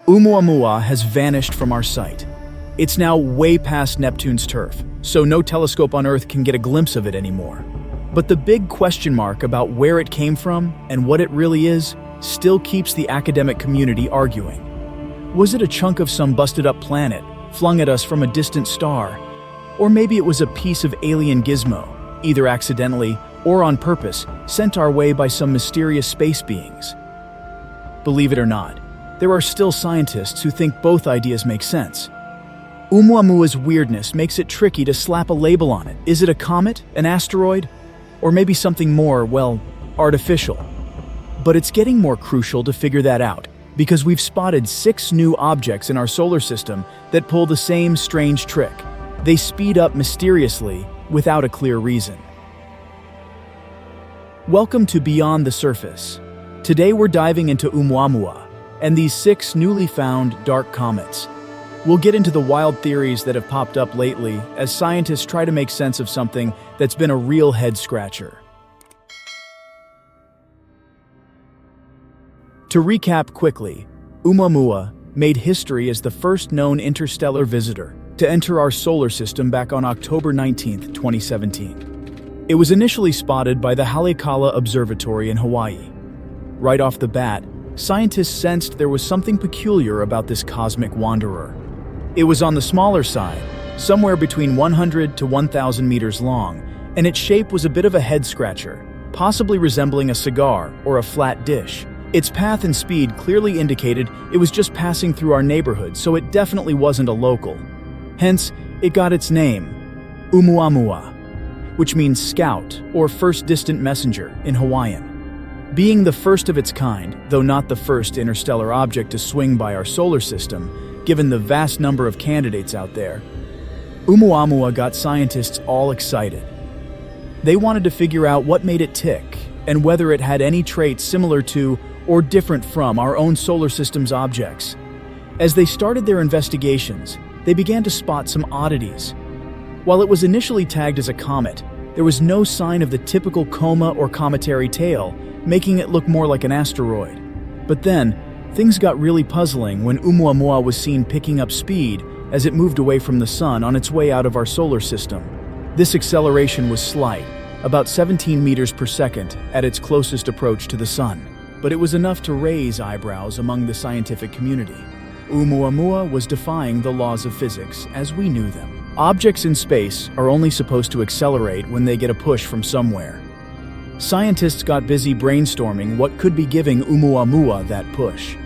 Oumuamua has vanished from our sight. It's now way past Neptune's turf, so no telescope on Earth can get a glimpse of it anymore. But the big question mark about where it came from and what it really is still keeps the academic community arguing. Was it a chunk of some busted-up planet flung at us from a distant star? Or maybe it was a piece of alien gizmo, either accidentally or on purpose, sent our way by some mysterious space beings? Believe it or not, there are still scientists who think both ideas make sense. Oumuamua's weirdness makes it tricky to slap a label on it. Is it a comet, an asteroid, or maybe something more, well, artificial? But it's getting more crucial to figure that out, because we've spotted 6 new objects in our solar system that pull the same strange trick. They speed up mysteriously without a clear reason. Welcome to Beyond the Surface. Today we're diving into Oumuamua and these 6 newly found dark comets. We'll get into the wild theories that have popped up lately as scientists try to make sense of something that's been a real head-scratcher. To recap quickly, Oumuamua made history as the first known interstellar visitor to enter our solar system back on October 19, 2017. It was initially spotted by the Haleakala Observatory in Hawaii. Right off the bat, scientists sensed there was something peculiar about this cosmic wanderer. It was on the smaller side, somewhere between 100 to 1,000 meters long, and its shape was a bit of a head-scratcher, possibly resembling a cigar or a flat dish. Its path and speed clearly indicated it was just passing through our neighborhood, so it definitely wasn't a local. Hence, it got its name, Oumuamua, which means scout or first distant messenger in Hawaiian. Being the first of its kind, though not the first interstellar object to swing by our solar system, given the vast number of candidates out there, Oumuamua got scientists all excited. They wanted to figure out what made it tick and whether it had any traits similar to or different from our own solar system's objects. As they started their investigations, they began to spot some oddities. While it was initially tagged as a comet, there was no sign of the typical coma or cometary tail, making it look more like an asteroid. But then, things got really puzzling when Oumuamua was seen picking up speed as it moved away from the sun on its way out of our solar system. This acceleration was slight, about 17 meters per second at its closest approach to the sun, but it was enough to raise eyebrows among the scientific community. Oumuamua was defying the laws of physics as we knew them. Objects in space are only supposed to accelerate when they get a push from somewhere. Scientists got busy brainstorming what could be giving Oumuamua that push.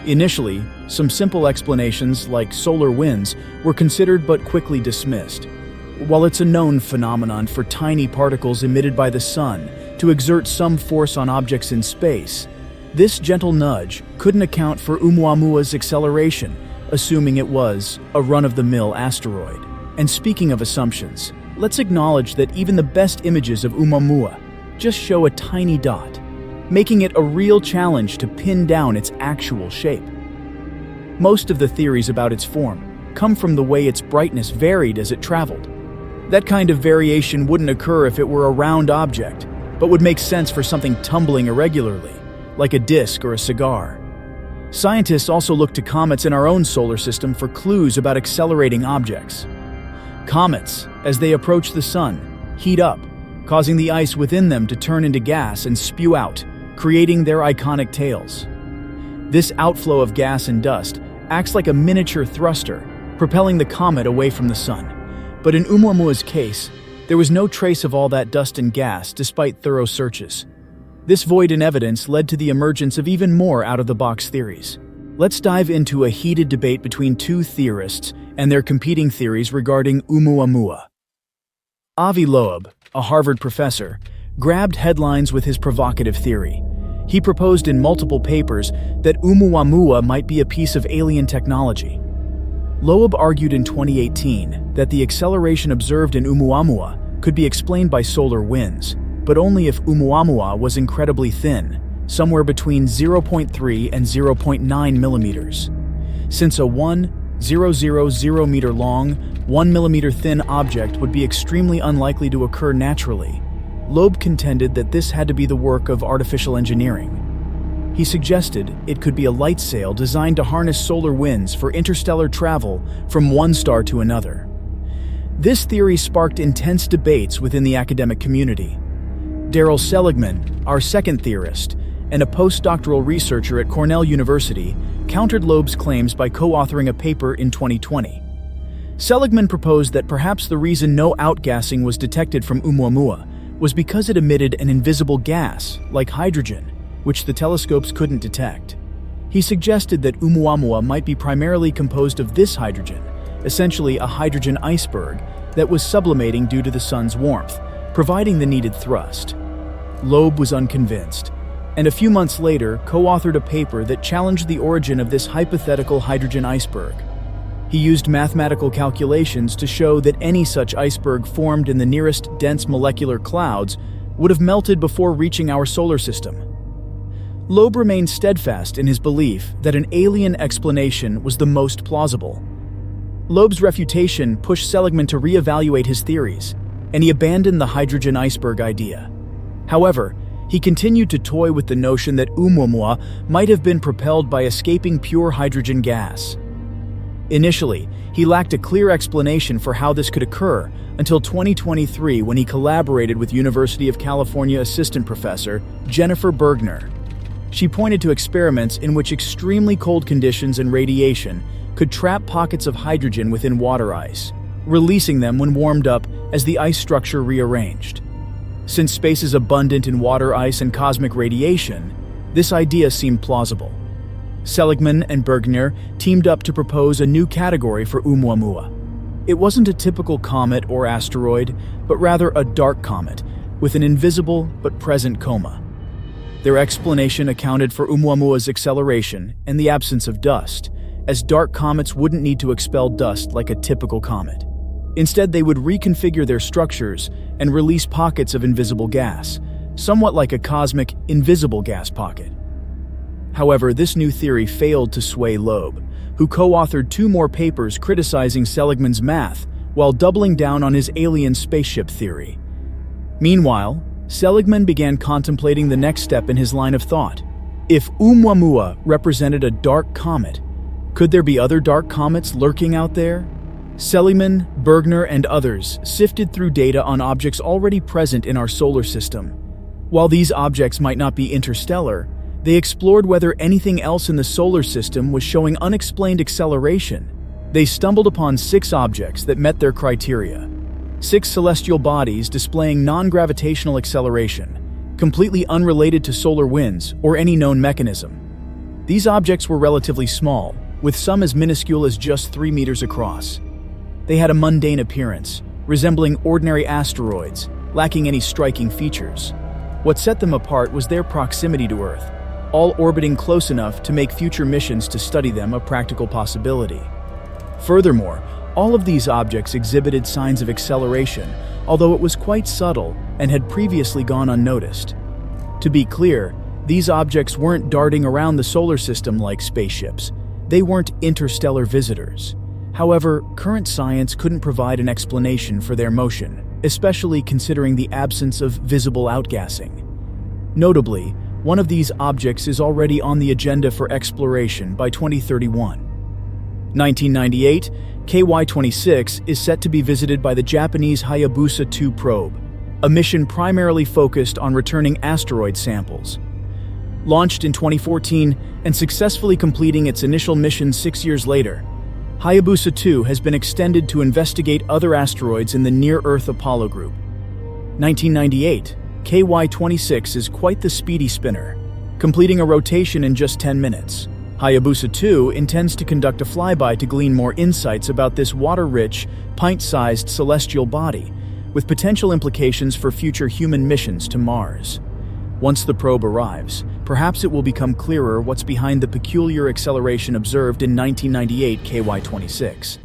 Initially, some simple explanations like solar winds were considered but quickly dismissed. While it's a known phenomenon for tiny particles emitted by the sun to exert some force on objects in space, this gentle nudge couldn't account for Oumuamua's acceleration, assuming it was a run-of-the-mill asteroid. And speaking of assumptions, let's acknowledge that even the best images of Oumuamua just show a tiny dot, making it a real challenge to pin down its actual shape. Most of the theories about its form come from the way its brightness varied as it traveled. That kind of variation wouldn't occur if it were a round object, but would make sense for something tumbling irregularly, like a disk or a cigar. Scientists also look to comets in our own solar system for clues about accelerating objects. Comets, as they approach the sun, heat up, causing the ice within them to turn into gas and spew out, creating their iconic tails. This outflow of gas and dust acts like a miniature thruster, propelling the comet away from the sun. But in Oumuamua's case, there was no trace of all that dust and gas despite thorough searches. This void in evidence led to the emergence of even more out-of-the-box theories. Let's dive into a heated debate between 2 theorists and their competing theories regarding Oumuamua. Avi Loeb, a Harvard professor, grabbed headlines with his provocative theory. He proposed in multiple papers that Oumuamua might be a piece of alien technology. Loeb argued in 2018 that the acceleration observed in Oumuamua could be explained by solar winds, but only if Oumuamua was incredibly thin, somewhere between 0.3 and 0.9 millimeters. Since a 1,000 meter long, 1 millimeter thin object would be extremely unlikely to occur naturally, Loeb contended that this had to be the work of artificial engineering. He suggested it could be a light sail designed to harness solar winds for interstellar travel from one star to another. This theory sparked intense debates within the academic community. Darryl Seligman, our second theorist, and a postdoctoral researcher at Cornell University, countered Loeb's claims by co-authoring a paper in 2020. Seligman proposed that perhaps the reason no outgassing was detected from Oumuamua was because it emitted an invisible gas, like hydrogen, which the telescopes couldn't detect. He suggested that Oumuamua might be primarily composed of this hydrogen, essentially a hydrogen iceberg that was sublimating due to the sun's warmth, providing the needed thrust. Loeb was unconvinced, and a few months later co-authored a paper that challenged the origin of this hypothetical hydrogen iceberg. He used mathematical calculations to show that any such iceberg formed in the nearest dense molecular clouds would have melted before reaching our solar system. Loeb remained steadfast in his belief that an alien explanation was the most plausible. Loeb's refutation pushed Seligman to reevaluate his theories, and he abandoned the hydrogen iceberg idea. However, he continued to toy with the notion that Oumuamua might have been propelled by escaping pure hydrogen gas. Initially, he lacked a clear explanation for how this could occur until 2023 when he collaborated with University of California assistant professor Jennifer Bergner. She pointed to experiments in which extremely cold conditions and radiation could trap pockets of hydrogen within water ice, releasing them when warmed up as the ice structure rearranged. Since space is abundant in water ice and cosmic radiation, this idea seemed plausible. Seligman and Bergner teamed up to propose a new category for Oumuamua. It wasn't a typical comet or asteroid, but rather a dark comet with an invisible but present coma. Their explanation accounted for Oumuamua's acceleration and the absence of dust, as dark comets wouldn't need to expel dust like a typical comet. Instead, they would reconfigure their structures and release pockets of invisible gas, somewhat like a cosmic invisible gas pocket. However, this new theory failed to sway Loeb, who co-authored 2 more papers criticizing Seligman's math while doubling down on his alien spaceship theory. Meanwhile, Seligman began contemplating the next step in his line of thought. If Oumuamua represented a dark comet, could there be other dark comets lurking out there? Seligman, Bergner, and others sifted through data on objects already present in our solar system. While these objects might not be interstellar, they explored whether anything else in the solar system was showing unexplained acceleration. They stumbled upon 6 objects that met their criteria. 6 celestial bodies displaying non-gravitational acceleration, completely unrelated to solar winds or any known mechanism. These objects were relatively small, with some as minuscule as just 3 meters across. They had a mundane appearance, resembling ordinary asteroids, lacking any striking features. What set them apart was their proximity to Earth, all orbiting close enough to make future missions to study them a practical possibility. Furthermore, all of these objects exhibited signs of acceleration, although it was quite subtle and had previously gone unnoticed. To be clear, these objects weren't darting around the solar system like spaceships. They weren't interstellar visitors. However, current science couldn't provide an explanation for their motion, especially considering the absence of visible outgassing. Notably, one of these objects is already on the agenda for exploration by 2031. 1998, KY-26 is set to be visited by the Japanese Hayabusa 2 probe, a mission primarily focused on returning asteroid samples. Launched in 2014 and successfully completing its initial mission 6 years later, Hayabusa 2 has been extended to investigate other asteroids in the near-Earth Apollo group. 1998, KY-26 is quite the speedy spinner, completing a rotation in just 10 minutes. Hayabusa 2 intends to conduct a flyby to glean more insights about this water-rich, pint-sized celestial body, with potential implications for future human missions to Mars. Once the probe arrives, perhaps it will become clearer what's behind the peculiar acceleration observed in 1998 KY-26.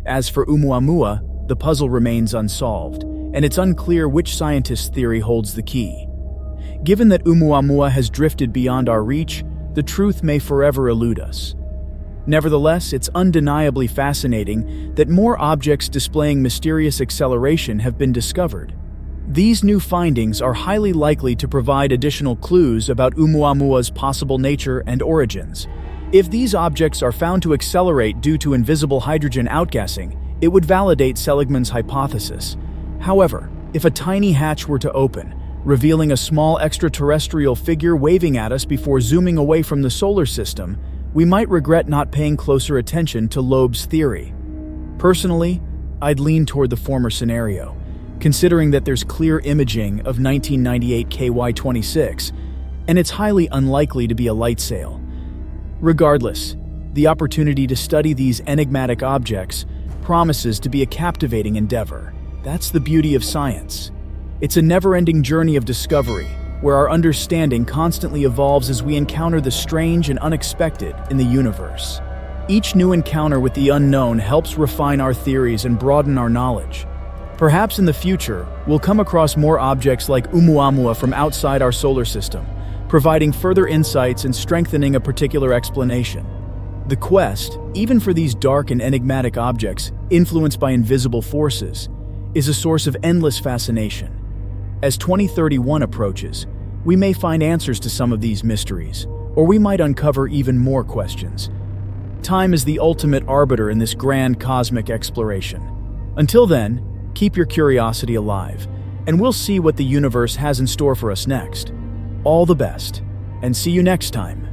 As for Oumuamua, the puzzle remains unsolved, and it's unclear which scientist's theory holds the key. Given that Oumuamua has drifted beyond our reach, the truth may forever elude us. Nevertheless, it's undeniably fascinating that more objects displaying mysterious acceleration have been discovered. These new findings are highly likely to provide additional clues about Oumuamua's possible nature and origins. If these objects are found to accelerate due to invisible hydrogen outgassing, it would validate Seligman's hypothesis. However, if a tiny hatch were to open, revealing a small extraterrestrial figure waving at us before zooming away from the solar system, we might regret not paying closer attention to Loeb's theory. Personally, I'd lean toward the former scenario, considering that there's clear imaging of 1998 KY26, and it's highly unlikely to be a light sail. Regardless, the opportunity to study these enigmatic objects promises to be a captivating endeavor. That's the beauty of science. It's a never-ending journey of discovery, where our understanding constantly evolves as we encounter the strange and unexpected in the universe. Each new encounter with the unknown helps refine our theories and broaden our knowledge. Perhaps in the future, we'll come across more objects like Oumuamua from outside our solar system, providing further insights and strengthening a particular explanation. The quest, even for these dark and enigmatic objects influenced by invisible forces, is a source of endless fascination. As 2031 approaches, we may find answers to some of these mysteries, or we might uncover even more questions. Time is the ultimate arbiter in this grand cosmic exploration. Until then, keep your curiosity alive, and we'll see what the universe has in store for us next. All the best, and see you next time.